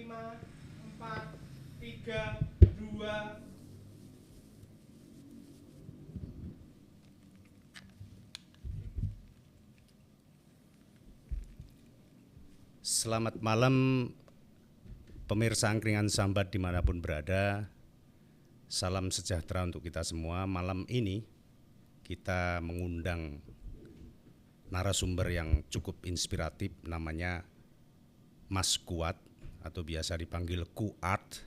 5, 4, 3, 2. Selamat malam pemirsa Angkringan Sambat dimanapun berada. Salam sejahtera untuk kita semua. Malam ini kita mengundang narasumber yang cukup inspiratif, namanya Mas Kuat atau biasa dipanggil Kuat.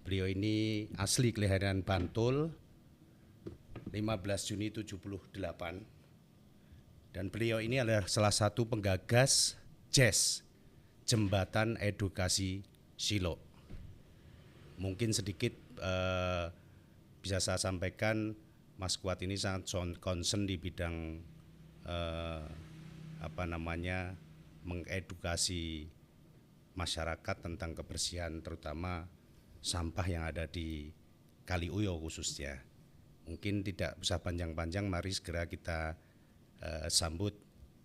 Beliau ini asli kelahiran Bantul, 15 Juni 78. Dan beliau ini adalah salah satu penggagas JES, Jembatan Edukasi Silo. Mungkin sedikit bisa saya sampaikan, Mas Kuat ini sangat concern di bidang mengedukasi masyarakat tentang kebersihan, terutama sampah yang ada di Kali Uyo khususnya. Mungkin tidak usah panjang-panjang, mari segera kita sambut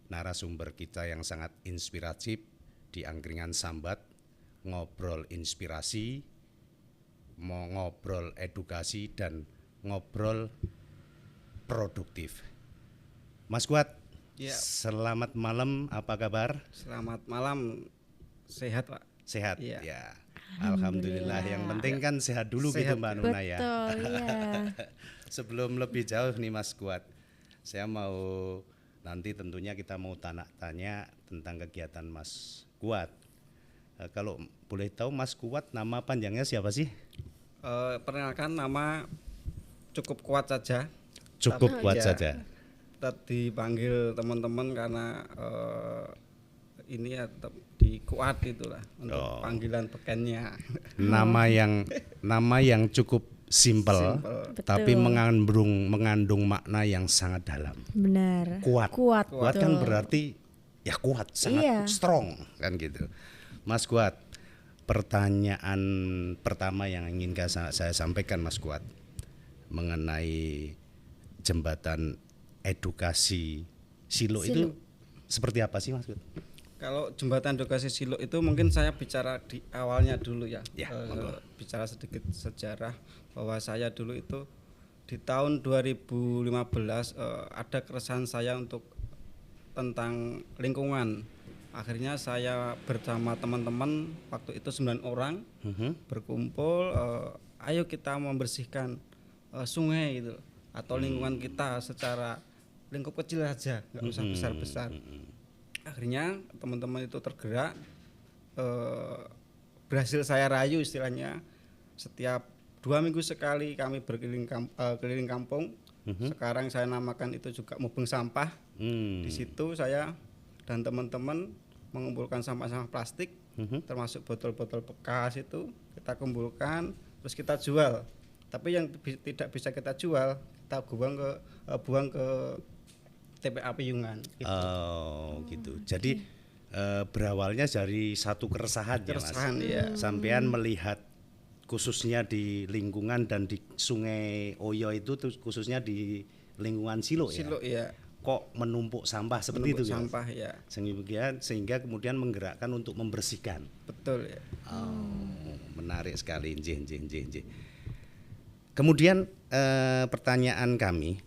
narasumber kita yang sangat inspiratif di Angkringan Sambat, ngobrol inspirasi, mau ngobrol edukasi dan ngobrol produktif. Mas Kuat, ya. Selamat malam, apa kabar? Selamat malam, sehat Pak. Sehat, ya. Ya. Alhamdulillah. Yang penting kan sehat dulu sehat, gitu Mbak Nuna ya. Betul, ya. Sebelum lebih jauh nih Mas Kuat, saya mau nanti tentunya kita mau tanya tentang kegiatan Mas Kuat. Kalau boleh tahu Mas Kuat, nama panjangnya siapa sih? Perkenalkan, nama cukup Kuat saja. Cukup Kuat saja. Tadi dipanggil teman-teman karena ini ya tetap di Kuat itulah untuk panggilan bekennya. Nama yang cukup simple, tapi mengandung makna yang sangat dalam. Benar. Kuat kan berarti ya kuat, sangat strong kan gitu. Mas Kuat, pertanyaan pertama yang ingin saya sampaikan Mas Kuat mengenai jembatan edukasi Silo itu seperti apa sih Mas Kuat? Kalau jembatan edukasi Silo itu mungkin saya bicara di awalnya dulu ya, bicara sedikit sejarah bahwa saya dulu itu di tahun 2015 ada keresahan saya tentang lingkungan. Akhirnya saya bersama teman-teman waktu itu 9 orang berkumpul, ayo kita membersihkan sungai gitu atau lingkungan kita secara lingkup kecil saja, nggak usah besar-besar. Akhirnya teman-teman itu tergerak, berhasil saya rayu istilahnya. Setiap 2 minggu sekali kami keliling kampung. Sekarang saya namakan itu juga mubeng sampah. Di situ saya dan teman-teman mengumpulkan sampah-sampah plastik, termasuk botol-botol bekas itu kita kumpulkan, terus kita jual. Tapi yang tidak bisa kita jual, kita buang ke TPA Piyungan. Gitu. Oh, gitu. Jadi berawalnya dari satu keresahan ya Mas. Ya. Sampean melihat khususnya di lingkungan dan di Sungai Oyo itu khususnya di lingkungan Silo ya. Kok menumpuk sampah seperti itu sampah ya. Sehingga kemudian menggerakkan untuk membersihkan. Betul ya. Oh, menarik sekali. Kemudian pertanyaan kami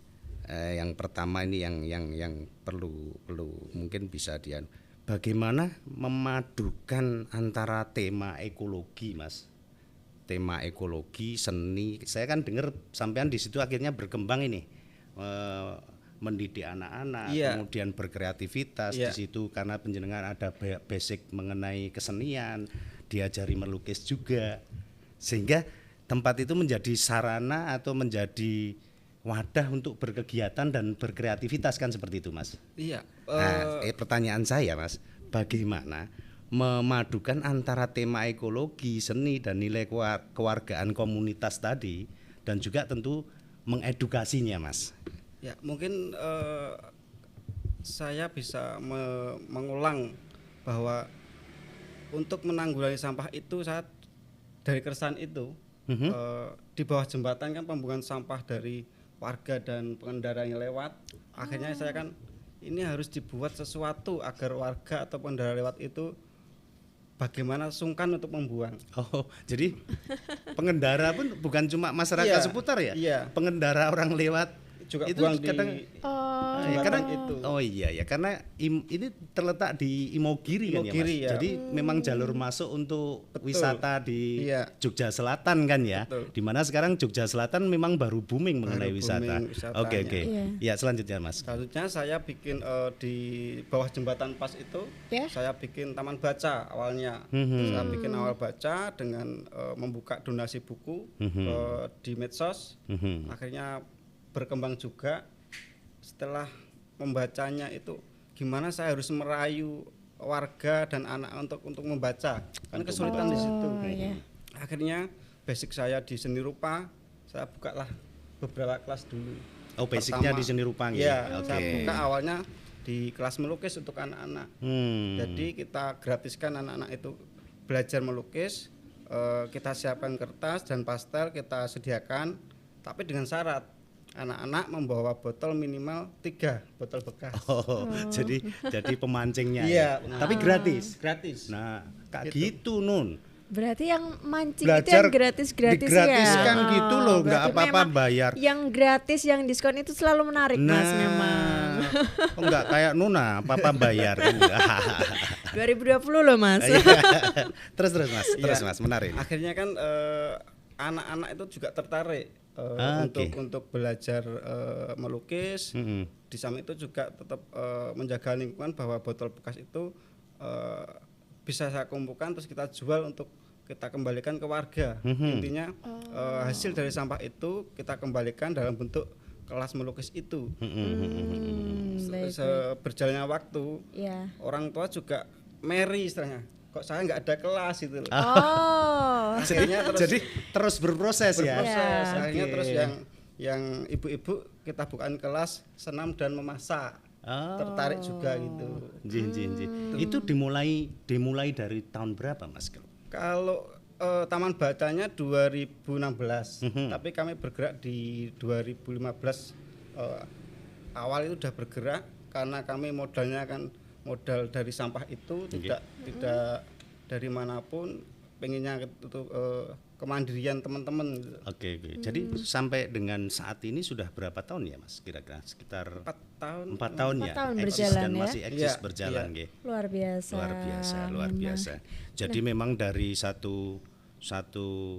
yang pertama ini yang perlu mungkin bisa bagaimana memadukan antara tema ekologi Mas, tema ekologi, seni. Saya kan dengar sampean di situ akhirnya berkembang ini mendidik anak-anak, kemudian berkreativitas di situ karena penjenengan ada basic mengenai kesenian, diajari melukis juga, sehingga tempat itu menjadi sarana atau menjadi wadah untuk berkegiatan dan berkreativitas kan seperti itu Mas. Iya. Pertanyaan saya Mas, bagaimana memadukan antara tema ekologi, seni dan nilai kewargaan komunitas tadi dan juga tentu mengedukasinya Mas? Ya mungkin saya bisa mengulang bahwa untuk menanggulangi sampah itu saat dari keresahan itu di bawah jembatan kan pembuangan sampah dari warga dan pengendara yang lewat. Akhirnya saya kan ini harus dibuat sesuatu agar warga atau pengendara lewat itu bagaimana sungkan untuk membuang. Oh, jadi pengendara pun bukan cuma masyarakat Iya, seputar ya? iya. Pengendara orang lewat Juga itu buang kadang di ya, jembatan karena itu. oh iya ya karena ini terletak di Imogiri kan ya Mas. Imogiri, ya. Jadi memang jalur masuk untuk Betul. wisata di Iya. Jogja Selatan kan ya. Betul. Dimana sekarang Jogja Selatan memang baru booming mengenai wisata. booming wisatanya. Oke. Iya. Ya selanjutnya Mas. Selanjutnya saya bikin di bawah jembatan pas itu Ya. saya bikin taman baca awalnya. Saya bikin awal baca dengan membuka donasi buku di medsos. Akhirnya berkembang juga. Setelah membacanya itu gimana saya harus merayu warga dan anak untuk membaca. Kan kesulitan di situ. iya. Akhirnya basic saya di seni rupa, saya bukalah beberapa kelas dulu. Oh, basicnya Pertama, di seni rupa Iya, Oke. saya buka awalnya di kelas melukis untuk anak-anak. Jadi kita gratiskan anak-anak itu belajar melukis, kita siapkan kertas dan pastel kita sediakan, tapi dengan syarat anak-anak membawa botol minimal 3 botol bekas. Oh, jadi pemancingnya Iya, ya. Tapi gratis. Gratis. Nah, kayak gitu Nun. Berarti yang mancing itu Belajar yang gratis-gratis ya. digratiskan gitu loh, nggak berarti apa-apa memang bayar. Yang gratis, yang diskon itu selalu menarik Mas memang. Oh, enggak kayak Nuna, papa bayar kan enggak. 2020 loh Mas. Iya. Terus Mas, terus Iya. Mas, menarik. Akhirnya kan anak-anak itu juga tertarik untuk belajar melukis. Di samping itu juga tetap menjaga lingkungan bahwa botol bekas itu bisa saya kumpulkan terus kita jual untuk kita kembalikan ke warga. Intinya hasil dari sampah itu kita kembalikan dalam bentuk kelas melukis itu. Baik. Berjalannya waktu, Iya. orang tua juga merry istilahnya. Kok saya nggak ada kelas itu loh. Oh. Jadi terus berproses ya. Berproses. Ya. Akhirnya Oke. terus yang ibu-ibu kita bukain kelas senam dan memasak. Oh. Tertarik juga gitu. Jin. Itu dimulai dari tahun berapa Mas? Kalau taman bacanya 2016, tapi kami bergerak di 2015 awal itu udah bergerak karena kami modalnya kan modal dari sampah itu tidak dari manapun, pengennya itu kemandirian teman-teman gitu. Oke. Jadi sampai dengan saat ini sudah berapa tahun ya Mas? Kira-kira sekitar 4 tahun. 4 tahun ya. 4 tahun Eksis berjalan dan ya. masih eksis Iya, berjalan iya. nggih. Luar biasa. Luar biasa. Jadi memang dari satu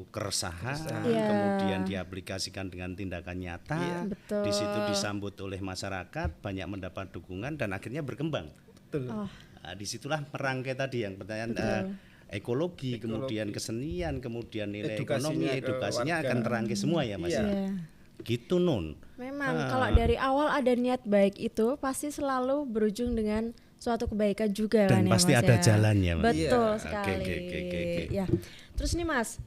keresahan Iya. kemudian diaplikasikan dengan tindakan nyata. Iya. Betul. Di situ disambut oleh masyarakat, banyak mendapat dukungan dan akhirnya berkembang. Betul. Oh. Nah, disitulah merangkai tadi yang pertanyaan ekologi, kemudian kesenian, kemudian nilai ekonomi, Edukasinya ke edukasinya warga. akan terangkai semua ya Mas. Iya. ya? Gitu Nun. Memang kalau dari awal ada niat baik itu pasti selalu berujung dengan suatu kebaikan juga Dan kan ya pasti Mas ada ya. jalannya, Mas. Betul Iya. sekali. Oke. Ya. Terus nih Mas,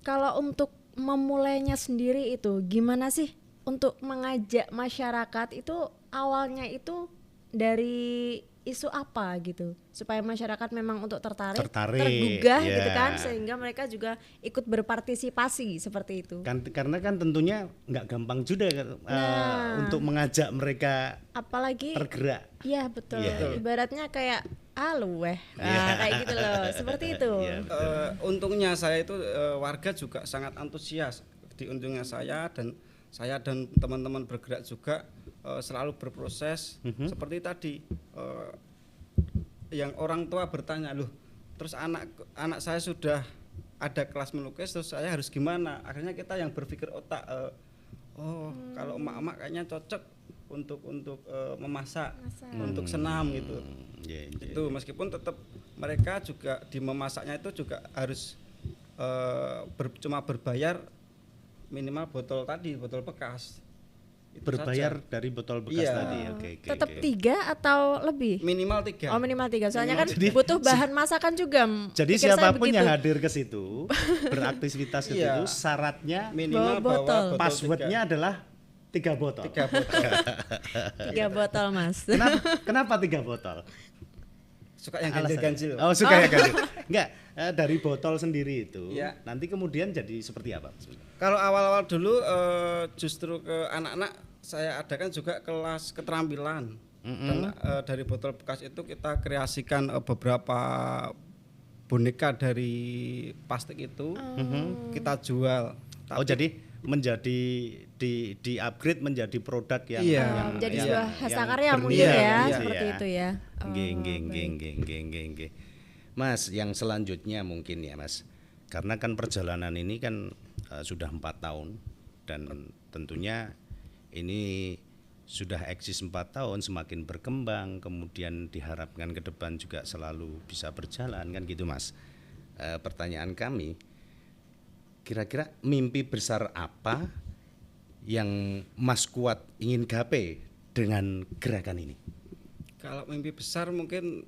kalau untuk memulainya sendiri itu gimana sih untuk mengajak masyarakat itu awalnya itu dari isu apa gitu supaya masyarakat memang untuk tergugah Tertarik, gitu ya. kan sehingga mereka juga ikut berpartisipasi seperti itu. Karena kan tentunya nggak gampang juga untuk mengajak mereka Apalagi tergerak. iya betul. Iya. Ibaratnya kayak luweh. Iya. Kayak gitu loh. Seperti itu. Iya. Untungnya saya itu warga juga sangat antusias. Di untungnya saya dan teman-teman bergerak juga selalu berproses seperti tadi yang orang tua bertanya loh, terus anak saya sudah ada kelas melukis, terus saya harus gimana? Akhirnya kita yang berpikir otak, kalau emak-emak kayaknya cocok untuk memasak, untuk senam gitu. Itu meskipun tetap mereka juga di memasaknya itu juga harus cuma berbayar minimal botol bekas. Itu Berbayar saja. dari botol bekas Iya. tadi. Oke. Tetap 3 atau lebih? Minimal 3. Oh minimal 3. Soalnya kan Jadi- butuh bahan masakan juga. Jadi Pikir saya siapapun yang begitu. hadir ke situ, beraktivitas ke Iya. situ, syaratnya Minimal Bawa botol. botol passwordnya adalah 3 botol. 3 botol. 3 botol Mas. Kenapa 3 botol? Suka yang Alasannya. ganjil-ganjil. Oh, suka ya ganjil. Enggak, dari botol sendiri itu. Iya. Nanti kemudian jadi seperti apa? Kalau awal-awal dulu justru ke anak-anak saya adakan juga kelas keterampilan. Dan dari botol bekas itu kita kreasikan beberapa boneka dari plastik itu kita jual. Oh jadi menjadi di upgrade menjadi produk yang Iya. Jadi yang- sebuah yang hastakarya mungkin bernilai ya, gitu seperti itu ya. Nggih, nggih, nggih, nggih, nggih, nggih, nggih. Mas, yang selanjutnya mungkin ya Mas, karena kan perjalanan ini kan sudah 4 tahun dan tentunya ini sudah eksis 4 tahun, semakin berkembang, kemudian diharapkan ke depan juga selalu bisa berjalan kan gitu Mas. Pertanyaan kami, kira-kira mimpi besar apa yang Mas Kuat ingin gapai dengan gerakan ini? Kalau mimpi besar mungkin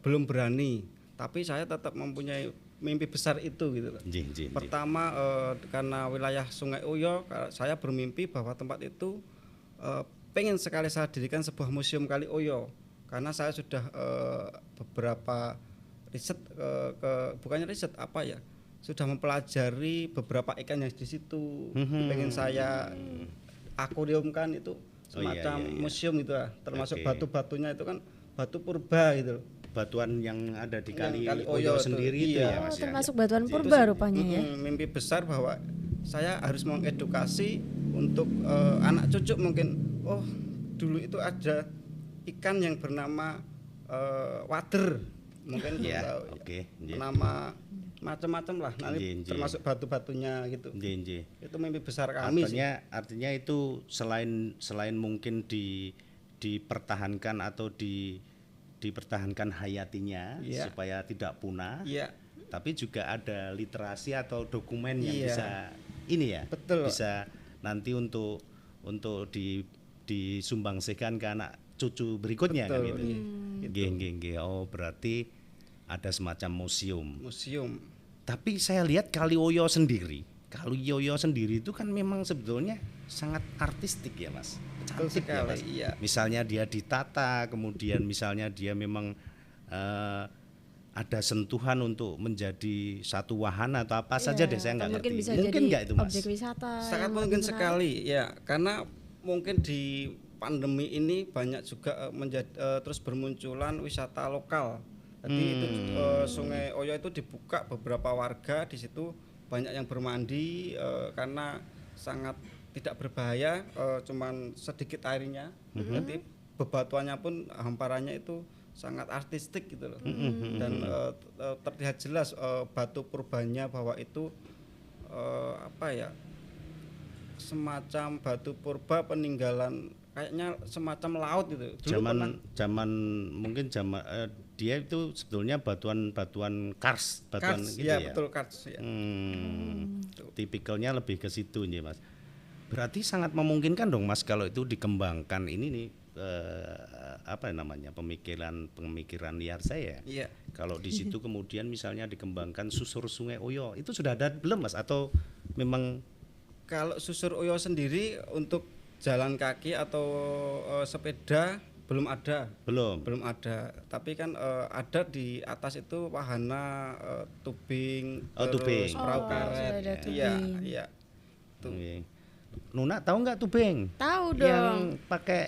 belum berani, tapi saya tetap mempunyai mimpi besar itu gitu loh. Nggih, nggih, nggih. Pertama karena wilayah Sungai Uyo, saya bermimpi bahwa tempat itu pengen sekali saya dirikan sebuah museum Kali Uyo, karena saya sudah beberapa riset bukannya riset apa ya, sudah mempelajari beberapa ikan yang di situ. Pengen saya akuariumkan itu Oh, iya, semacam iya, iya. museum gitu lah, termasuk Oke. batu-batunya itu kan batu purba gitu loh. Batuan yang ada di Yang Kali Kali Oyo Oyo sendiri itu, itu iya. ya Oh, Mas ya? termasuk batuan Itu purba sih, rupanya ya. mimpi besar bahwa saya harus mengedukasi untuk anak cucu mungkin, oh dulu itu ada ikan yang bernama wader, mungkin belum Ya, tahu ya. oke, nggih. Nama macam-macam lah, nanti Nggih, nggih. termasuk batu-batunya gitu. Nggih, nggih. Itu mimpi besar kami sih. Artinya itu selain mungkin dipertahankan atau dipertahankan hayatinya Iya. supaya tidak punah, Iya, tapi juga ada literasi atau dokumen yang Iya. bisa ini ya, Betul. bisa nanti untuk disumbangsikan ke anak cucu berikutnya kan Betul, gitu. iya. Nggih, nggih, nggih. Oh, berarti ada semacam museum. Tapi saya lihat Kali Oyo sendiri itu kan memang sebetulnya sangat artistik ya Mas. Betul Cantik ya sekali, Mas. iya. Misalnya dia ditata, kemudian misalnya dia memang ada sentuhan untuk menjadi satu wahana atau apa saja Iya, deh, saya nggak atau mungkin ngerti. bisa Mungkin jadi nggak itu Mas? objek wisata. Sangat yang mungkin lebih menarik. sekali ya, karena mungkin di pandemi ini banyak juga terus bermunculan wisata lokal. Jadi itu Sungai Oyo itu dibuka beberapa warga di situ, banyak yang bermandi karena sangat tidak berbahaya, cuman sedikit airnya. Jadi bebatuannya pun hamparannya itu sangat artistik gitu loh. Dan terlihat jelas batu purbanya bahwa itu apa ya, semacam batu purba peninggalan, kayaknya semacam laut gitu. Dulu pernah- Zaman dia itu sebetulnya batuan kars, batuan Karts, gitu ya, ya. betul karts ya. Tipikalnya lebih ke situ nih Mas. Berarti sangat memungkinkan dong Mas kalau itu dikembangkan ini nih apa namanya, pemikiran liar saya. Iya. Kalau di situ kemudian misalnya dikembangkan susur Sungai Oyo, itu sudah ada belum Mas atau memang Kalau susur Oyo sendiri untuk jalan kaki atau sepeda belum ada. belum? Belum ada. Tapi kan ada di atas itu wahana tubing, Oh, terus tubing. perahu Oh, karet. sudah ada Iya, tubing. iya. Tuh. Oke. Nuna tahu nggak tubing? Tahu Yang dong. pakai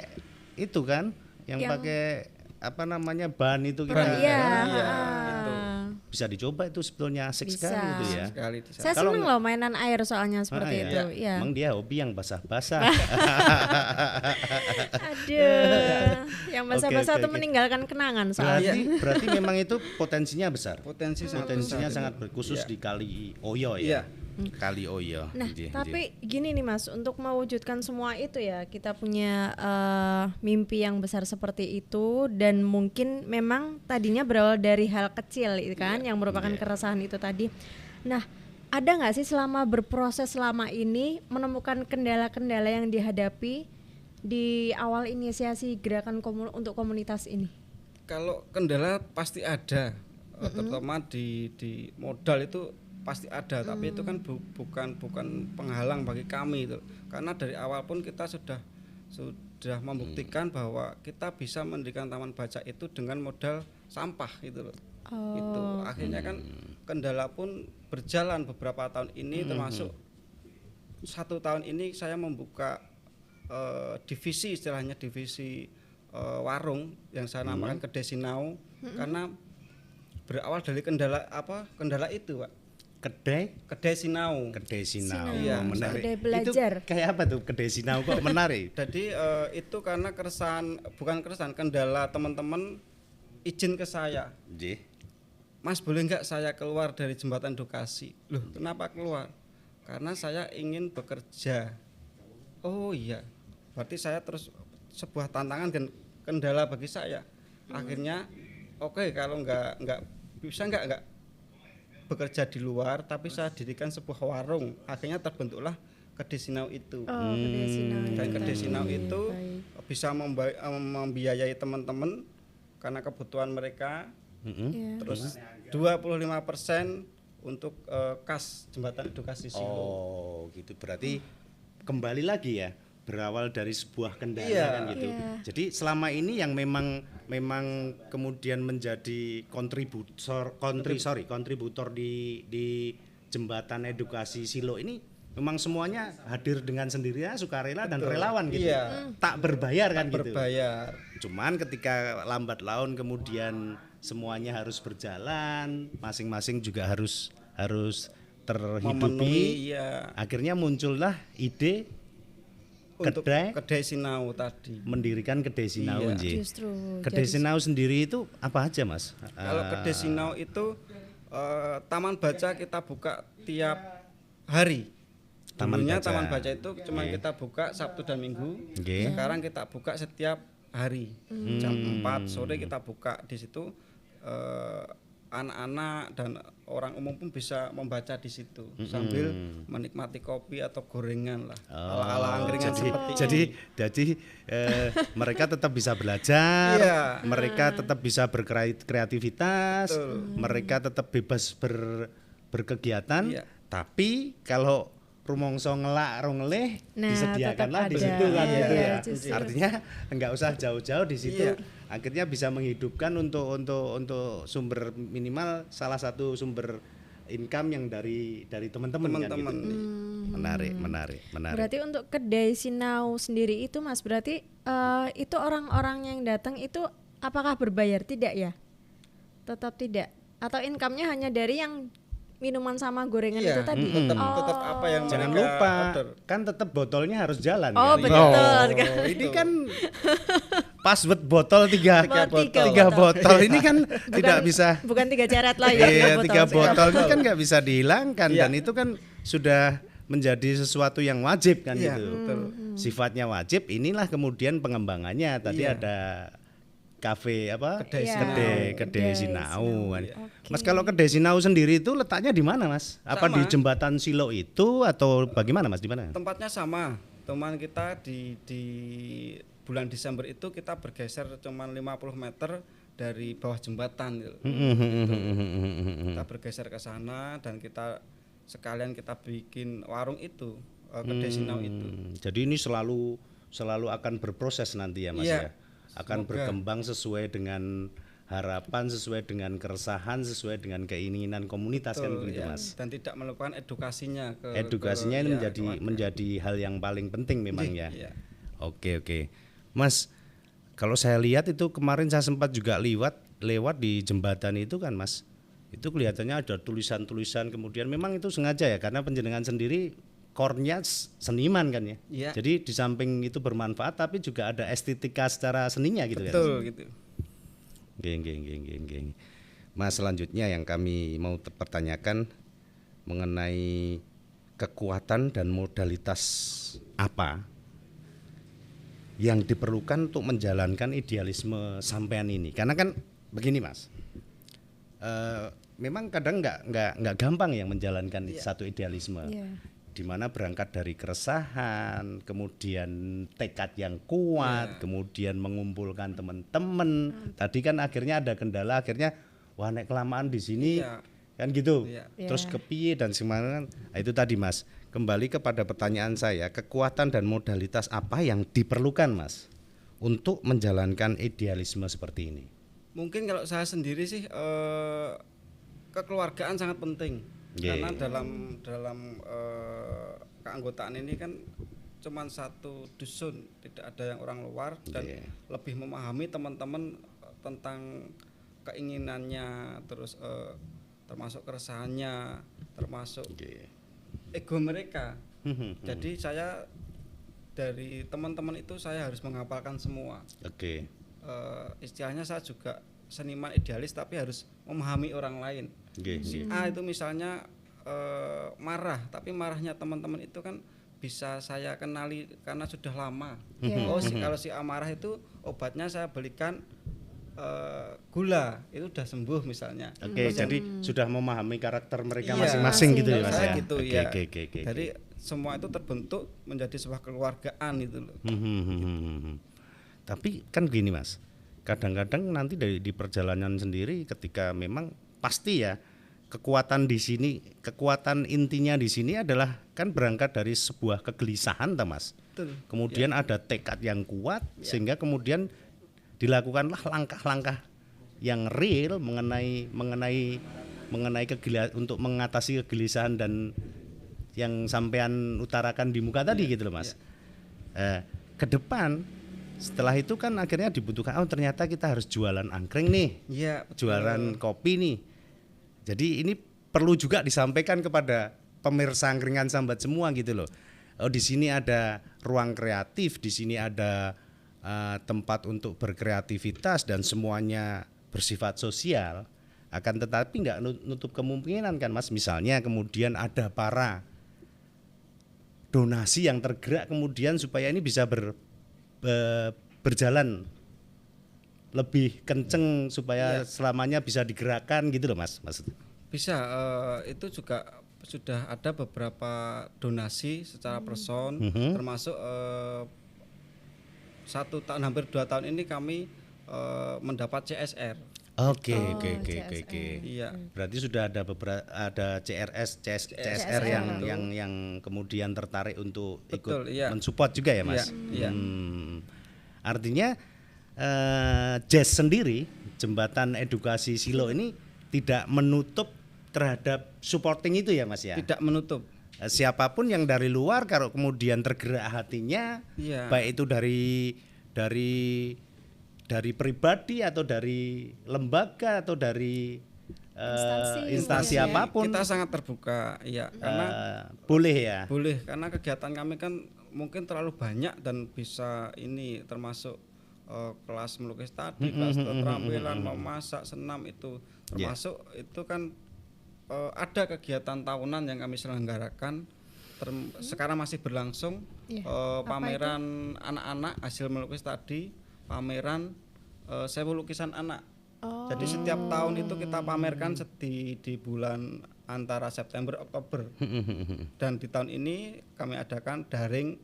itu kan, yang Yang- pakai apa namanya, ban itu Iya. kita Iya, ah. itu. bisa dicoba, itu sebetulnya asik Bisa. sekali itu ya. Sekali di sana. Saya Kalau seneng nggak- loh mainan air soalnya seperti Ah, itu. ya. Iya. Emang dia hobi yang basah-basah. Aduh, yang basah-basah Oke, itu oke. meninggalkan kenangan soalnya. berarti memang itu potensinya besar. Potensinya Sangat berkhusus Iya. di Kali Oyo Iya. ya. Kali Oyo. Nah, Nggih, tapi gini nih Mas, untuk mewujudkan semua itu ya, kita punya mimpi yang besar seperti itu, dan mungkin memang tadinya berawal dari hal kecil itu kan, yang merupakan keresahan itu tadi. Nah, ada nggak sih selama berproses selama ini menemukan kendala-kendala yang dihadapi di awal inisiasi gerakan untuk komunitas ini? Kalau kendala pasti ada, terutama di modal itu pasti ada, tapi itu kan bukan penghalang bagi kami itu, karena dari awal pun kita sudah membuktikan bahwa kita bisa mendirikan taman baca itu dengan modal sampah gitu loh. Itu akhirnya kan kendala pun berjalan beberapa tahun ini, termasuk 1 tahun ini saya membuka divisi, istilahnya divisi warung yang saya namakan Kedai Sinau, karena berawal dari kendala itu, Pak. Kedai sinau. Kedai sinau. Iya, menarik. kedai belajar. Itu kayak apa tuh kedai sinau kok menarik? Jadi itu karena kendala teman-teman izin ke saya. Nggih. Mas, boleh nggak saya keluar dari jembatan edukasi? Loh, kenapa keluar? Karena saya ingin bekerja. Oh iya, berarti saya terus sebuah tantangan dan kendala bagi saya. Akhirnya, oke, kalau nggak bisa nggak bekerja di luar, tapi saya dirikan sebuah warung. Akhirnya terbentuklah Kedai Sinau itu. Kedai Sinau. Dan Kedai Sinau Baik, itu baik. bisa membiayai teman-teman karena kebutuhan mereka. Iya. Terus 25% untuk kas jembatan edukasi Silo. Oh, gitu. Berarti kembali lagi ya, berawal dari sebuah kendala Iya. kan gitu. Iya. Jadi selama ini yang memang kemudian menjadi kontributor di jembatan edukasi Silo ini memang semuanya hadir dengan sendirinya, sukarela dan relawan gitu. Iya. Tak berbayar kan gitu. Berbayar. Cuman ketika lambat laun kemudian semuanya harus berjalan, masing-masing juga harus terhidupi. Memenuhi, iya. Akhirnya muncullah ide Untuk kedai Kedai Sinau tadi. mendirikan Kedai Sinau. Iya. Nji. Justru Kedai jadi- Sinau sendiri itu apa aja, Mas? Kalau Kedai Sinau itu taman baca kita buka tiap hari. Taman Dulunya baca. taman baca itu cuma kita buka Sabtu dan Minggu. Oke. Sekarang kita buka setiap hari. Jam 4 sore kita buka. Di situ anak-anak dan orang umum pun bisa membaca di situ sambil menikmati kopi atau gorengan lah. Ala-ala angkringan seperti jadi mereka tetap bisa belajar, Iya. mereka tetap bisa berkreativitas, mereka tetap bebas berkegiatan. Iya. Tapi kalau rumongso ngelak rongleh Nah, disediakanlah tetap di ada. situ kan Iya, gitu ya. justru. Artinya enggak usah jauh-jauh di situ. Iya. Akhirnya bisa menghidupkan untuk sumber minimal salah satu sumber income yang dari teman-teman kan gitu. teman-teman. Menarik. Berarti untuk Kedai Sinau sendiri itu Mas, berarti itu orang-orang yang datang itu apakah berbayar? Tidak ya? Tetap tidak. Atau income-nya hanya dari yang minuman sama gorengan Iya, itu tadi? tetap apa yang Jangan mereka lupa, order. kan tetap botolnya harus jalan. Oh, kan? betul. Ini kan password botol tiga Tiga botol. Ini kan tidak bisa. Bukan 3 carat lagi. Iya, tiga botol. botol itu kan nggak bisa dihilangkan Iya. dan itu kan sudah menjadi sesuatu yang wajib kan Iya, gitu. betul. Sifatnya wajib. Inilah kemudian pengembangannya. Tadi Iya. ada kafe apa? Kedai Iya. Sinau. Kedai Kedai Sinau. Sinau. Oke. Mas, kalau Kedai Sinau sendiri itu letaknya di mana, Mas? Apa Sama. di jembatan Silo itu atau bagaimana, Mas? Di mana? Tempatnya sama. Teman kita di bulan Desember itu kita bergeser cuma 50 meter dari bawah jembatan gitu. Kita bergeser ke sana dan kita sekalian kita bikin warung itu, Kedai Sinau itu. Jadi ini selalu akan berproses nanti ya, Mas Iya. ya. Akan Semoga. berkembang sesuai dengan harapan, sesuai dengan keresahan, sesuai dengan keinginan komunitas kan Betul, begitu, ya. Mas. Dan tidak melupakan edukasinya Edukasinya ini ya, menjadi keluarga. menjadi hal yang paling penting memang ya. Iya. Oke. Mas, kalau saya lihat itu kemarin saya sempat juga lewat di jembatan itu kan, Mas. Itu kelihatannya ada tulisan-tulisan, kemudian memang itu sengaja ya karena panjenengan sendiri core-nya seniman kan ya. Iya. Jadi di samping itu bermanfaat tapi juga ada estetika secara seninya gitu kan. Betul gitu. Geng. Mas, selanjutnya yang kami mau pertanyakan mengenai kekuatan dan modalitas apa yang diperlukan untuk menjalankan idealisme sampean ini. Karena kan begini, Mas, memang kadang nggak gampang yang menjalankan satu idealisme. Iya. Di mana berangkat dari keresahan, kemudian tekad yang kuat, kemudian mengumpulkan teman-teman. Tadi kan akhirnya ada kendala, akhirnya wah nek kelamaan di sini Iya. kan gitu. Iya. Terus Iya. kepiye dan semuanya. Nah, itu tadi, Mas. Kembali kepada pertanyaan saya, kekuatan dan modalitas apa yang diperlukan, Mas, untuk menjalankan idealisme seperti ini? Mungkin kalau saya sendiri sih kekeluargaan sangat penting. Yeah. Karena dalam keanggotaan ini kan cuman satu dusun, tidak ada yang orang luar dan Yeah. lebih memahami teman-teman tentang keinginannya, terus termasuk keresahannya, termasuk ego mereka. Jadi saya dari teman-teman itu saya harus menghafalkan semua. Istilahnya saya juga seniman idealis tapi harus memahami orang lain. Si A itu misalnya marah, tapi marahnya teman-teman itu kan bisa saya kenali karena sudah lama. Kalau si A marah itu obatnya saya belikan gula, itu udah sembuh misalnya. Jadi sudah memahami karakter mereka masing-masing gitu ya Mas ya. Gitu, Jadi semua itu terbentuk menjadi sebuah kekeluargaan itu loh. Tapi kan gini Mas, kadang-kadang nanti di perjalanan sendiri ketika memang pasti ya kekuatan di sini, kekuatan intinya di sini adalah kan berangkat dari sebuah kegelisahan, Mas. Betul. Kemudian ada tekad yang kuat sehingga kemudian dilakukanlah langkah-langkah yang real mengenai untuk mengatasi kegelisahan dan yang sampean utarakan di muka tadi gitu loh Mas. Ke depan setelah itu kan akhirnya dibutuhkan ternyata kita harus jualan angkring nih, jualan kopi nih. Jadi ini perlu juga disampaikan kepada pemirsa angkringan sambat semua gitu loh. Di sini ada ruang kreatif, di sini ada tempat untuk berkreativitas dan semuanya bersifat sosial. Akan tetapi nggak nutup kemungkinan kan Mas, misalnya kemudian ada para donasi yang tergerak kemudian supaya ini bisa berjalan lebih kenceng supaya selamanya bisa digerakkan gitu loh Mas. Bisa, itu juga sudah ada beberapa donasi secara person, termasuk 1 tahun hampir 2 tahun ini kami mendapat CSR. Oke. Iya. Berarti sudah ada CSR yang kemudian tertarik untuk ikut mensupport juga ya Mas. Iya. Artinya Jazz sendiri, Jembatan Edukasi Silo ini tidak menutup terhadap supporting itu ya Mas ya. Tidak menutup. Siapapun yang dari luar kalau kemudian tergerak hatinya, baik itu dari pribadi atau dari lembaga atau dari instansi apapun, kita sangat terbuka karena boleh ya. Boleh, karena kegiatan kami kan mungkin terlalu banyak dan bisa ini termasuk kelas melukis tadi, kelas keterampilan, memasak, senam itu termasuk itu kan ada kegiatan tahunan yang kami selenggarakan sekarang masih berlangsung, pameran anak-anak hasil melukis tadi, pameran sewu lukisan anak. Jadi setiap tahun itu kita pamerkan di bulan antara September Oktober. Dan di tahun ini kami adakan daring,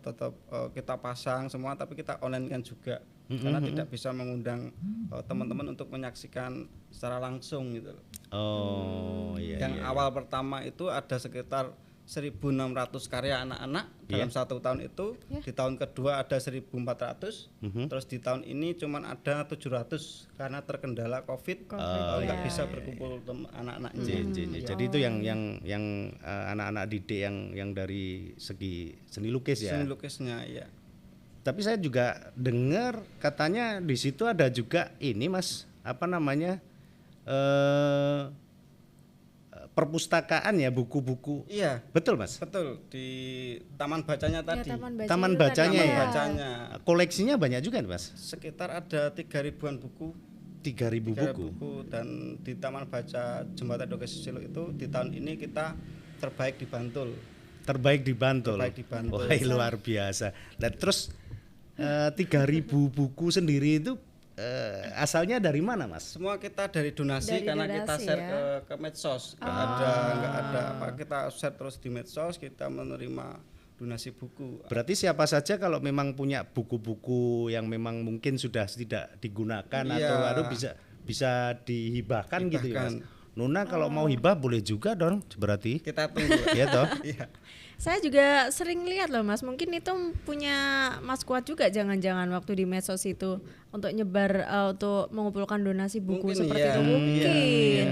tetap kita pasang semua tapi kita online kan juga. Karena tidak bisa mengundang teman-teman untuk menyaksikan secara langsung gitu. Yang awal pertama itu ada sekitar 1.600 karya anak-anak dalam 1 tahun itu. Di tahun kedua ada 1.400. Terus di tahun ini cuman ada 700 karena terkendala COVID. Nggak bisa berkumpul anak-anaknya. Jadi itu yang anak-anak didik yang dari segi seni lukis ya. Seni lukisnya ya. Tapi saya juga dengar katanya di situ ada juga ini Mas, apa namanya, perpustakaan ya, buku-buku. Iya. Betul Mas? Betul, di taman bacanya tadi. Taman bacanya ya. Bacanya. Koleksinya banyak juga Mas? Sekitar ada 3.000-an buku. 3.000 buku. Dan di Taman Baca Jembatan Edukasi Silo itu di tahun ini kita terbaik di Bantul. Terbaik di Bantul. Wah, luar biasa. Dan terus 3.000 buku sendiri itu asalnya dari mana Mas? Semua kita dari donasi karena kita share ke medsos. Nggak ada apa, kita share terus di medsos, kita menerima donasi buku. Berarti siapa saja kalau memang punya buku-buku yang memang mungkin sudah tidak digunakan atau bisa dihibahkan gitu ya Mas. Nuna kalau mau hibah boleh juga dong berarti. Kita tunggu. Iya toh? Saya juga sering lihat loh Mas, mungkin itu punya Mas Kuat juga jangan-jangan waktu di medsos itu untuk nyebar untuk mengumpulkan donasi buku mungkin seperti itu mungkin.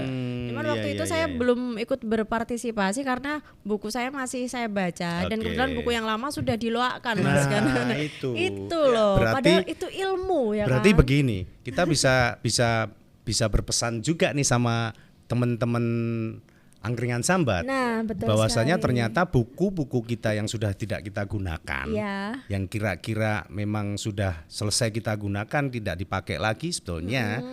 Cuman waktu itu saya belum ikut berpartisipasi karena buku saya masih saya baca dan kebetulan buku yang lama sudah diloakkan Mas kan. Itu loh. Berarti, padahal itu ilmu ya berarti kan. Begini, kita bisa bisa berpesan juga nih sama teman-teman Angkringan Sambat. Nah, betul Bahwasanya sekali. ternyata buku-buku kita yang sudah tidak kita gunakan, Iya. yang kira-kira memang sudah selesai kita gunakan, tidak dipakai lagi, sebetulnya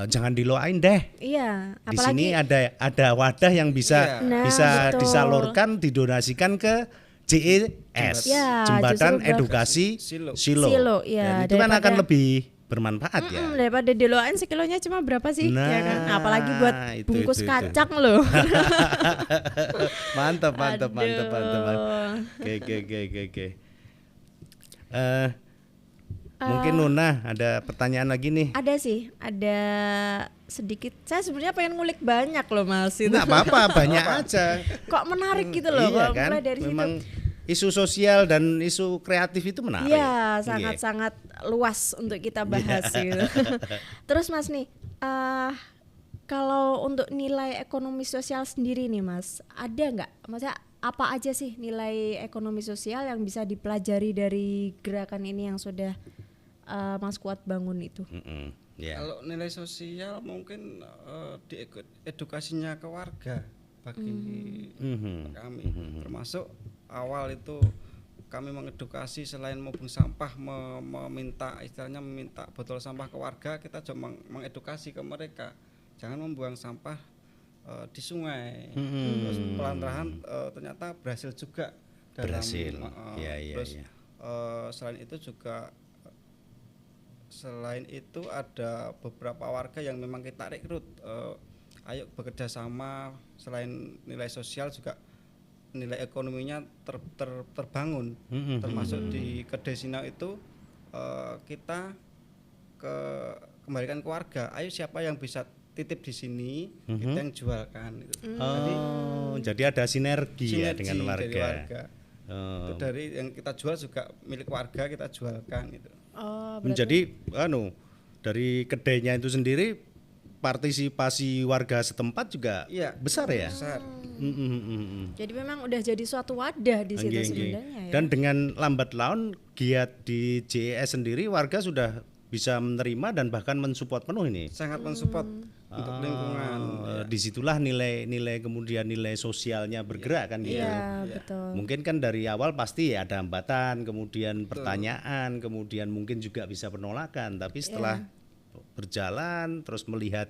jangan diloain deh. Iya, Di sini ada wadah yang bisa Iya. Nah, bisa betul. disalurkan, didonasikan ke JES, Ya, Jembatan justru Edukasi Silo. Silo, ya, Dan itu kan daripada- akan lebih bermanfaat ya. Daripada diloain sekilonya cuma berapa sih? Nah, Ya kan? Apalagi buat itu, bungkus itu. kacang loh. Mantap. Aduh. Oke. Mungkin Nuna ada pertanyaan lagi nih. Ada sih, ada sedikit. Saya sebenarnya pengen ngulik banyak loh Mas itu. Nggak apa-apa, banyak aja. Kok menarik gitu loh Iya kalau kan? mulai dari Memang situ. isu sosial dan isu kreatif itu menarik. Iya, sangat-sangat luas untuk kita bahas gitu. Terus Mas nih, kalau untuk nilai ekonomi sosial sendiri nih Mas, ada nggak? Maksudnya apa aja sih nilai ekonomi sosial yang bisa dipelajari dari gerakan ini yang sudah Mas Kuat bangun itu? Ya. Kalau nilai sosial mungkin di edukasinya ke warga bagi kami, termasuk awal itu kami mengedukasi selain membuang sampah, meminta botol sampah ke warga, kita juga mengedukasi ke mereka jangan membuang sampah di sungai. Terus pelan-pelan ternyata berhasil juga dalam, Berhasil. Ya. terus selain itu ada beberapa warga yang memang kita rekrut, ayo bekerja sama, selain nilai sosial juga nilai ekonominya terbangun. Termasuk di Kedai Sinau itu kita kembalikan ke warga, ayo siapa yang bisa titip di sini, kita yang jualkan gitu. Jadi ada sinergi ya dengan dari warga. warga. Itu dari yang kita jual juga milik warga, kita jualkan gitu. Oh, Jadi dari kedainya itu sendiri partisipasi warga setempat juga besar ya. Besar. jadi memang udah jadi suatu wadah di situ sebenarnya ya. Dan dengan lambat laun giat di JES sendiri warga sudah bisa menerima dan bahkan mensupport penuh ini. Sangat mensupport untuk lingkungan. Disitulah nilai kemudian nilai sosialnya bergerak kan gitu. Iya, betul. Mungkin kan dari awal pasti ada hambatan, kemudian pertanyaan, kemudian mungkin juga bisa penolakan. Tapi setelah berjalan terus melihat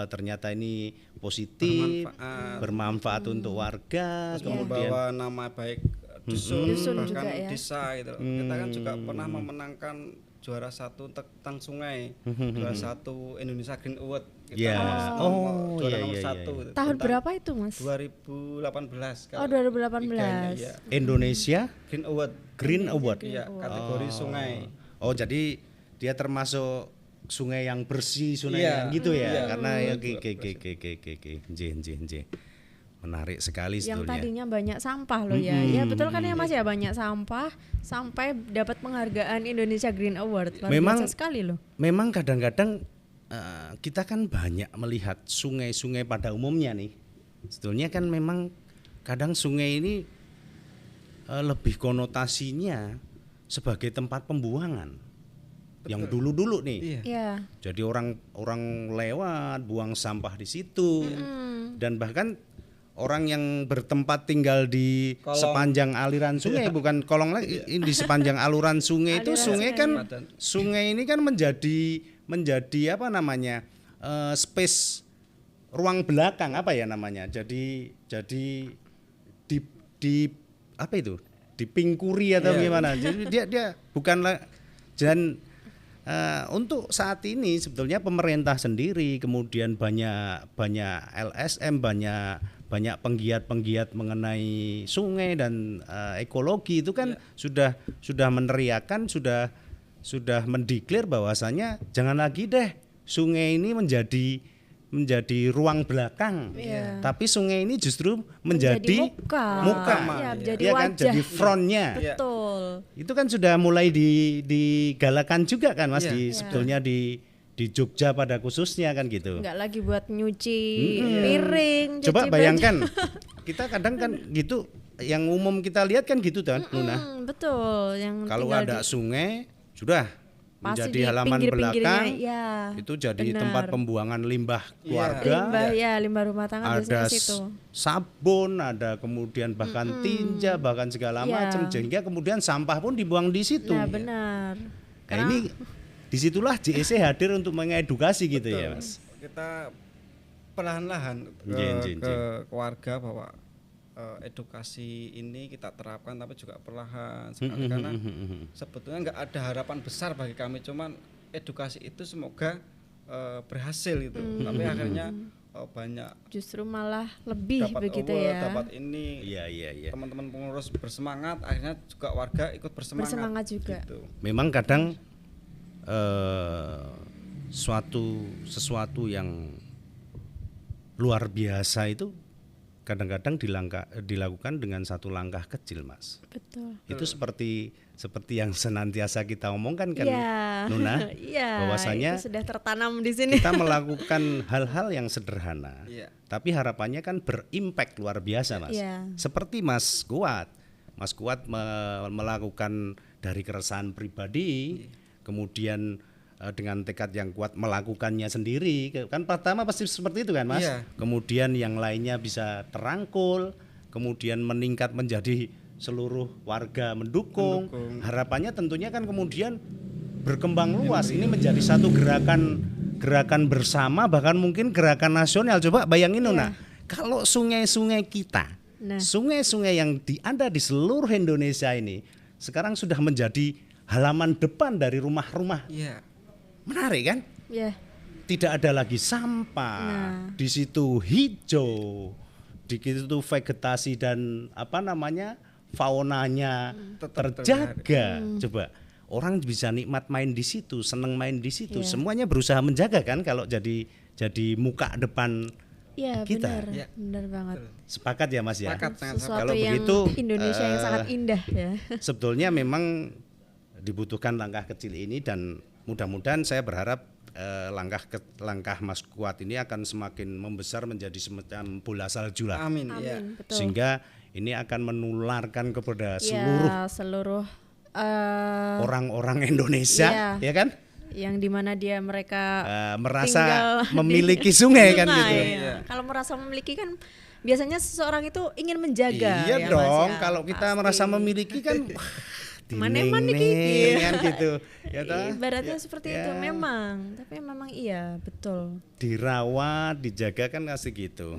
ternyata ini positif, bermanfaat untuk warga, Terus kemudian membawa nama baik dusun, Dusun bahkan juga ya. desa gitu. Kita kan juga pernah memenangkan juara 1 tentang sungai, juara 1 Indonesia Green Award. Kita Ya. juara nomor Iya. 1 gitu. Tahun Kita berapa itu Mas? 2018. Oh, 2018. Iya. Indonesia Green Award. Green Award. Iya, kategori sungai. Oh, jadi dia termasuk sungai yang bersih, sungai Iya. yang gitu ya. Iya. Karena ya oke. Nje. Menarik sekali Yang sebetulnya. tadinya banyak sampah loh ya. Ya betul kan ya Mas ya, banyak sampah sampai dapat penghargaan Indonesia Green Award. Luar Memang- biasa sekali loh. Memang kadang-kadang kita kan banyak melihat sungai-sungai pada umumnya nih. Sebetulnya kan memang kadang sungai ini lebih konotasinya sebagai tempat pembuangan. Yang dulu-dulu nih. Iya. Iya. Jadi orang lewat buang sampah di situ. Dan bahkan orang yang bertempat tinggal di Kolong. sepanjang aliran sungai, bukan kolong lagi, di sepanjang aluran sungai itu Aliran sungai sungai. kan Badan. sungai ini kan menjadi apa namanya? Space ruang belakang apa ya namanya? Jadi di apa itu? Dipingkuri atau gimana? Jadi dia bukanlah dan untuk saat ini sebetulnya pemerintah sendiri, kemudian banyak LSM, banyak penggiat mengenai sungai dan ekologi itu kan sudah meneriakan, sudah mendeklar bahwasanya jangan lagi deh sungai ini menjadi ruang belakang, Iya. tapi sungai ini justru menjadi muka. Iya, menjadi ya kan, wajah. jadi frontnya. Betul. Itu kan sudah mulai digalakan juga kan Mas, sebetulnya di Jogja pada khususnya kan gitu. Enggak lagi buat nyuci piring, cuci Coba baju. bayangkan kita kadang kan gitu, yang umum kita lihat kan gitu kan Nuna. Betul, yang Kalau tinggal ada sungai sudah pasti menjadi di halaman pinggir-pinggirnya, belakang, ya, itu jadi benar. tempat pembuangan limbah Iya. keluarga. limbah rumah tangga biasanya Ada ke situ. sabun, ada kemudian bahkan tinja, bahkan segala Iya. macam, sehingga kemudian sampah pun dibuang di situ. Nah, benar. Nah, ini disitulah JEC hadir untuk mengedukasi gitu ya, Betul. Mas. Kita perlahan-lahan Jin. ke keluarga bahwa edukasi ini kita terapkan, tapi juga perlahan sekali karena sebetulnya nggak ada harapan besar bagi kami, cuman edukasi itu semoga berhasil gitu. Tapi akhirnya banyak Justru malah lebih dapat begitu award, ya. dapat ini. Iya. Teman-teman pengurus bersemangat, akhirnya juga warga ikut bersemangat. Bersemangat juga. Gitu. Memang kadang sesuatu yang luar biasa itu kadang-kadang dilakukan dengan satu langkah kecil, Mas. Betul. Itu seperti yang senantiasa kita omongkan kan, Iya. Nuna, Iya, bahwasanya itu sudah tertanam di sini. kita melakukan hal-hal yang sederhana, Iya. tapi harapannya kan berimpact luar biasa, Mas. Iya. Seperti Mas Kuat melakukan dari keresahan pribadi, kemudian dengan tekad yang kuat melakukannya sendiri, kan pertama pasti seperti itu kan, Mas. Iya. Kemudian yang lainnya bisa terangkul, kemudian meningkat menjadi seluruh warga mendukung. Harapannya tentunya kan kemudian berkembang luas, ini menjadi satu gerakan bersama, bahkan mungkin gerakan nasional. Coba bayangin, Nona, kalau sungai-sungai kita, Nah. sungai-sungai yang ada di seluruh Indonesia ini sekarang sudah menjadi halaman depan dari rumah-rumah. Iya. Menarik kan? Ya. Tidak ada lagi sampah, Nah. di situ hijau, di situ vegetasi dan faunanya Tetap terjaga. Coba orang bisa nikmat main di situ, seneng main di situ. Semuanya berusaha menjaga kan kalau jadi muka depan Iya, kita. benar. Ya. Benar banget. Sepakat ya, Mas ya. Sepakat, sangat Sesuatu Kalau yang begitu, Indonesia yang sangat indah ya. Sebetulnya memang dibutuhkan langkah kecil ini, dan mudah-mudahan saya berharap langkah Mas Kuat ini akan semakin membesar menjadi semacam bola salju lah. Amin. Ya. Amin, betul. Sehingga ini akan menularkan kepada Ya, seluruh orang-orang Indonesia, Iya. ya kan? yang dimana mereka Merasa tinggal memiliki sungai kan gitu. Iya. Kalau merasa memiliki kan biasanya seseorang itu ingin menjaga. Iya ya, dong, Mas, ya. kalau kita Pasti. merasa memiliki kan Mana-mana dining-ning kan gitu. Ya toh? Ibaratnya seperti itu Ya. memang, tapi memang iya betul. Dirawat, dijaga kan pasti gitu.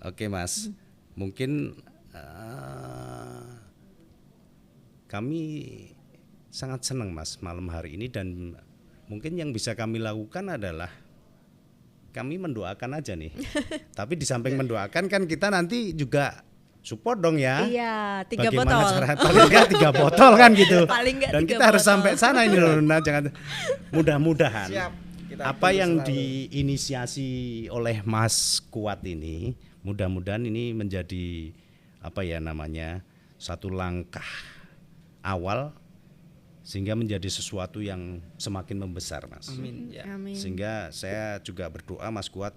Oke, Mas. Mungkin kami sangat senang, Mas, malam hari ini, dan mungkin yang bisa kami lakukan adalah kami mendoakan aja nih. Tapi di samping mendoakan kan kita nanti juga support dong ya. Iya, 3 Bagaimana botol. cara paling nggak 3 botol kan gitu. Paling nggak Dan 3 kita harus botol. sampai sana ini loh. Nah, jangan mudah-mudahan Siap. Kita apa tunggu yang selalu. diinisiasi oleh Mas Kuat ini, mudah-mudahan ini menjadi satu langkah awal sehingga menjadi sesuatu yang semakin membesar, Mas. Amin. Ya. Amin. Sehingga saya juga berdoa Mas Kuat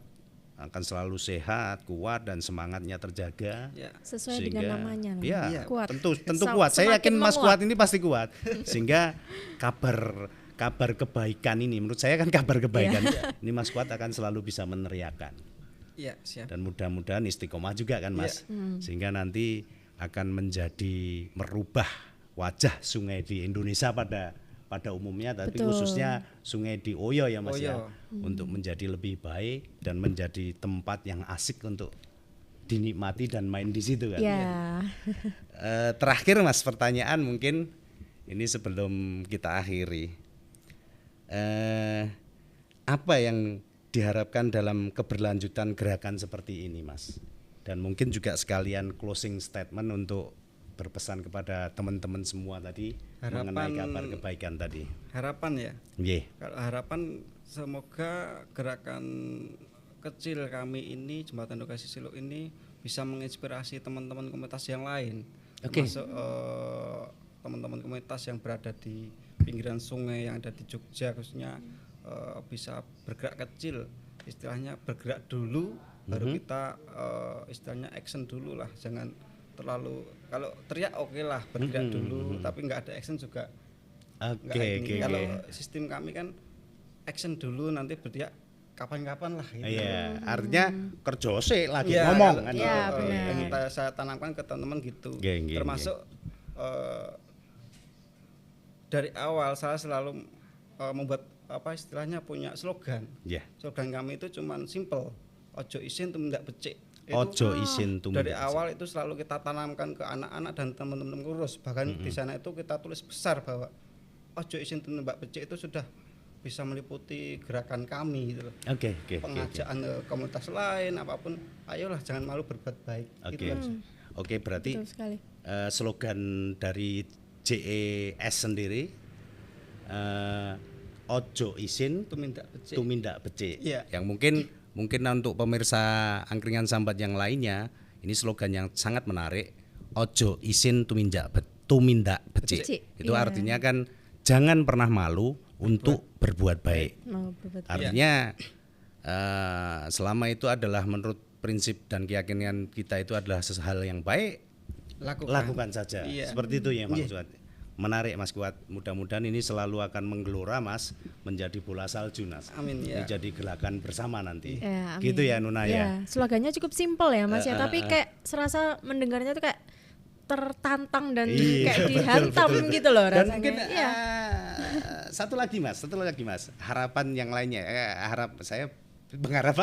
akan selalu sehat, kuat, dan semangatnya terjaga. Ya. Sesuai dengan namanya loh. Ya, Kuat. tentu Sem- kuat. Saya yakin semakin Mas menguat. Kuat ini pasti kuat. Sehingga kabar kebaikan ini, menurut saya kan kabar kebaikan. Ini Mas Kuat akan selalu bisa meneriakan. Iya, siap. Dan mudah-mudahan istiqomah juga kan, Mas. Sehingga nanti akan menjadi merubah wajah sungai di Indonesia pada umumnya, tapi Betul. khususnya sungai di Oyo ya, Mas ya, Oyo. untuk menjadi lebih baik dan menjadi tempat yang asik untuk dinikmati dan main di situ kan. Ya. Terakhir, Mas, pertanyaan mungkin ini sebelum kita akhiri. Apa yang diharapkan dalam keberlanjutan gerakan seperti ini, Mas? Dan mungkin juga sekalian closing statement untuk berpesan kepada teman-teman semua tadi mengenai kabar kebaikan tadi. Harapan ya. Nggih. Kalau harapan semoga gerakan kecil kami ini, Jembatan Edukasi Silo ini, bisa menginspirasi teman-teman komunitas yang lain. Oke. Termasuk teman-teman komunitas yang berada di pinggiran sungai yang ada di Jogja khususnya, bisa bergerak kecil, istilahnya bergerak dulu, baru kita istilahnya action dulu lah, jangan terlalu, kalau teriak oke lah bergerak dulu, tapi nggak ada action juga Nggak Oke, ini. oke, Kalau oke. sistem kami kan action dulu, nanti berarti kapan-kapan lah gitu. Iya, artinya kerja sih lagi Iya, ngomong kalau- kan. Iya, eh, benar. yang saya tanamkan ke teman-teman gitu. Nggih, Termasuk dari awal saya selalu membuat apa istilahnya punya slogan. Iya. Slogan kami itu cuman simple, ojo isin tumindak becik. Ojo isin Dari tumindak awal itu selalu kita tanamkan ke anak-anak dan teman-teman kurus. Bahkan di sana itu kita tulis besar bahwa ojo isin tumindak becik itu sudah bisa meliputi gerakan kami gitu loh. Oke, oke, oke. Pengajaan komunitas lain apapun, ayolah jangan malu berbuat baik. Oke. Gitu aja. Oke, berarti Betul sekali. slogan dari JES sendiri ojo isin Tumindak becik. tumindak becik. Iya. Yang mungkin untuk pemirsa angkringan sambat yang lainnya, ini slogan yang sangat menarik. Ojo isin tumindak becik. Becik, Itu iya. artinya kan jangan pernah malu untuk berbuat baik. Mau berbuat baik. Artinya selama itu adalah menurut prinsip dan keyakinan kita itu adalah hal yang baik, lakukan saja. Iya. Seperti itu ya Mas Iya. Kuat. Menarik Mas Kuat. Mudah-mudahan ini selalu akan menggelora Mas menjadi bola salju Mas. Amin, Ini ya. jadi gerakan bersama nanti. Ya, amin. Gitu ya Nuna ya. Ya, slogannya cukup simpel ya Mas ya, tapi kayak serasa mendengarnya tuh kayak tertantang dan Iya, kayak betul, dihantam betul. gitu loh Dan rasanya. mungkin Iya. satu lagi Mas. Harapan yang lainnya. Saya mengharap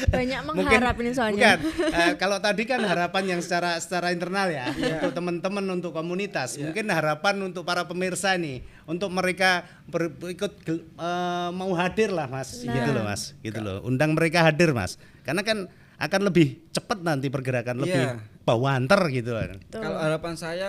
Banyak mengharap ini soalnya. Bukan. Kalau tadi kan harapan yang secara internal ya, untuk teman-teman, untuk komunitas. Mungkin harapan untuk para pemirsa nih, untuk mereka mau hadir lah Mas, Nah. gitu loh Mas, gitu loh. Undang mereka hadir Mas, karena kan akan lebih cepat nanti pergerakan, lebih Iya. bawanter gitu loh. Tuh. Kalau harapan saya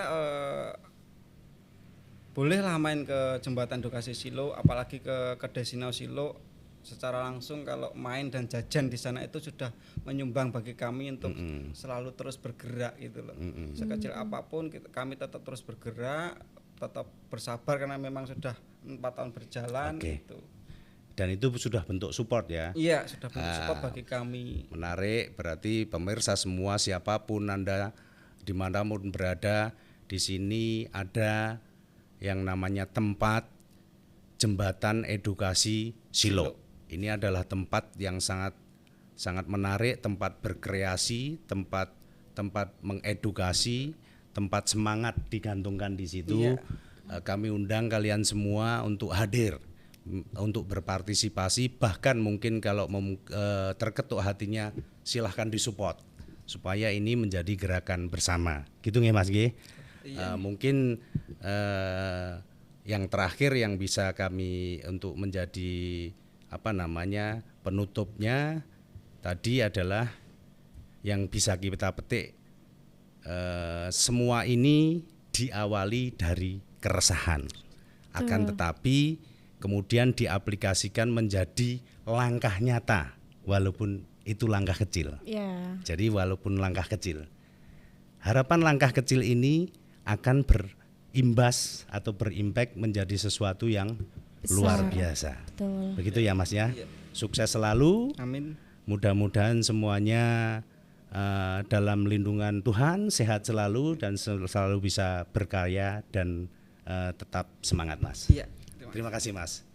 bolehlah main ke Jembatan Edukasi Silo, apalagi ke Desinau Silo secara langsung. Kalau main dan jajan di sana itu sudah menyumbang bagi kami untuk selalu terus bergerak gitu loh. Sekecil apapun kami tetap terus bergerak, tetap bersabar karena memang sudah 4 tahun berjalan Oke. gitu. Dan itu sudah bentuk support ya. Iya, sudah bentuk support bagi kami. Menarik, berarti pemirsa semua siapapun Anda dimanapun berada, di sini ada yang namanya tempat Jembatan Edukasi Silo. Ini adalah tempat yang sangat menarik, tempat berkreasi, tempat mengedukasi, tempat semangat digantungkan di situ. Iya. Kami undang kalian semua untuk hadir, untuk berpartisipasi, bahkan mungkin kalau terketuk hatinya silahkan disupport supaya ini menjadi gerakan bersama. Gitu nggih Mas nggih? Mungkin yang terakhir yang bisa kami untuk menjadi penutupnya tadi adalah yang bisa kita petik, semua ini diawali dari keresahan, akan tetapi kemudian diaplikasikan menjadi langkah nyata walaupun itu langkah kecil. Ya. Jadi walaupun langkah kecil, harapan langkah kecil ini akan berimbas atau berimpact menjadi sesuatu yang Besar. luar biasa. Betul. Begitu ya Mas ya. Sukses selalu. Amin. Mudah-mudahan semuanya dalam lindungan Tuhan, sehat selalu dan selalu bisa berkarya dan tetap semangat Mas. Iya. Terima kasih Mas.